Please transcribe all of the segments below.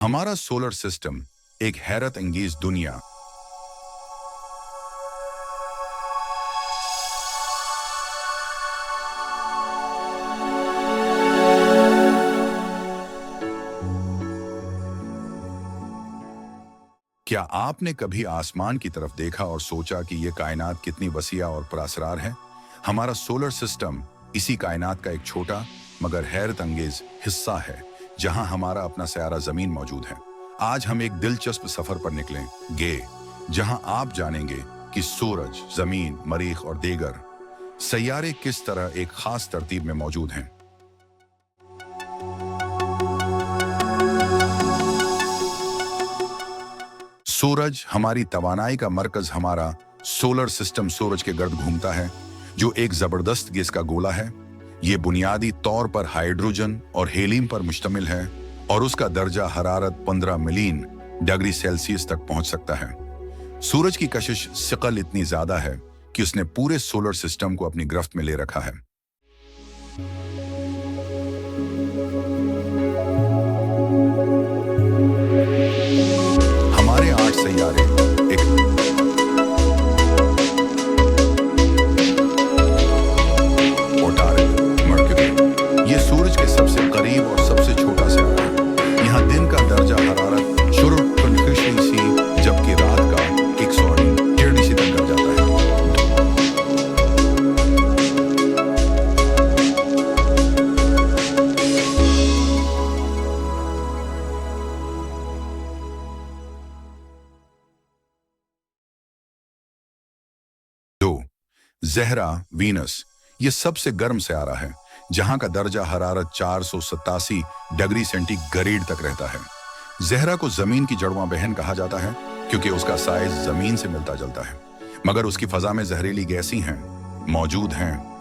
हमारा solar system एक हैरत अंगेज दुनिया। क्या आपने कभी आसमान की तरफ देखा और सोचा कि यह कायनात कितनी वसीआ और पुरअसरार है? हमारा सोलर सिस्टम इसी कायनात का एक छोटा मगर हैरत अंगेज हिस्सा है, जहां हमारा अपना सयारा जमीन मौजूद है। आज हम एक दिलचस्प सफर पर निकलेंगे, जहां आप जानेंगे कि सूरज, जमीन, मरीख और दीगर सैयारे किस तरह एक खास तरतीब में मौजूद हैं। सूरज हमारी तवानाई का मरकज। हमारा सोलर सिस्टम सूरज के गर्द घूमता है, जो एक जबरदस्त गैस का गोला है। ये बुनियादी तौर पर हाइड्रोजन और हेलियम पर मुश्तमिल है और उसका दर्जा हरारत 15 मिलियन डिग्री सेल्सियस तक पहुंच सकता है। सूरज की कशिश सिकल इतनी ज्यादा है कि उसने पूरे सोलर सिस्टम को अपनी गिरफ्त में ले रखा है। हमारे 8 सैयारे एक ये सूरज के सबसे करीब और सबसे छोटा सैयारा है। यहाँ दिन का दर्जा हरारत शुरू सी, जबकि रात का 160 तक गिर जाता है। दो, ज़हरा वीनस ये सबसे गर्म सैयारा है, जहां का दर्जा हरारत 487 डिग्री सेंटीग्रेड तक रहता है। ज़हरा को जमीन की जड़वां बहन कहा जाता है, क्योंकि उसका साइज जमीन से मिलता जुलता है, मगर उसकी फजा में जहरीली गैसें हैं मौजूद हैं।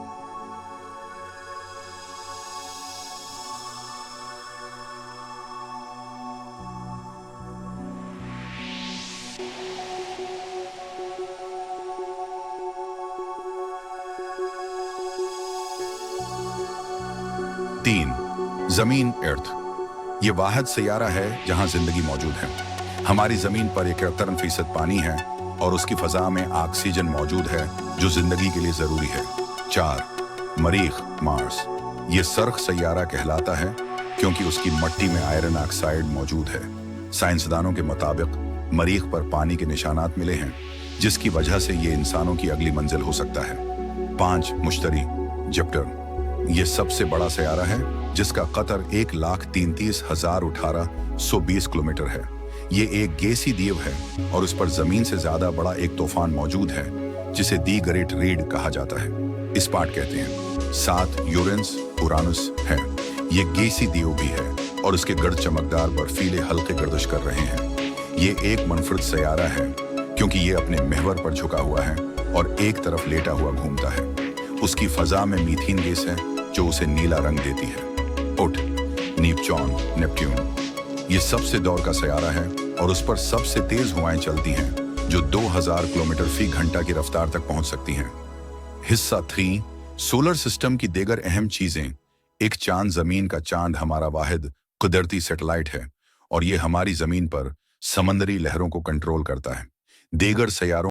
तीन, जमीन अर्थ ये वाहिद सैयारा है जहां जिंदगी मौजूद है। हमारी जमीन पर 71% पानी है और उसकी फजा में ऑक्सीजन मौजूद है, जो जिंदगी के लिए जरूरी है। 4, मरीख मार्स ये सर्ख सैयारा कहलाता है, क्योंकि उसकी मिट्टी में आयरन ऑक्साइड मौजूद है। साइंसदानों के मुताबिक मरीख पर पानी के निशानात मिले हैं, जिसकी वजह से ये इंसानों की अगली मंजिल हो सकता है। 5, मुश्तरी जुपिटर ये सबसे बड़ा सैयारा है, जिसका कतर 1,33,1820 किलोमीटर है। ये एक गैसी द्वीप है और उस पर जमीन से ज्यादा बड़ा एक तूफान मौजूद है, जिसे दी ग्रेट रीड कहा जाता है। इस्पाट कहते हैं। 7, यूरेनस उरानस है। ये गैसी द्वीप भी है और उसके गर्द चमकदार बर्फीले हल्के गर्दिश कर रहे हैं। ये एक मुनफरद सैयारा है, क्योंकि ये अपने महवर पर झुका हुआ है और एक तरफ लेटा हुआ घूमता है। उसकी फजा में मीथेन गैस है, जो उसे नीला रंग देती है। उट नेपच्यून ये सबसे दौर का सैयारा है और उस पर सबसे तेज हवाएं चलती हैं, जो 2000 किलोमीटर फी घंटा की रफ्तार तक पहुंच सकती हैं। हिस्सा 3, सोलर सिस्टम की दीगर अहम चीजें। एक चांद जमीन का चांद हमारा वाहिद कुदरती सैटेलाइट है और ये हमारी जमीन पर समंदरी लहरों को कंट्रोल करता है। दीगर सैयारों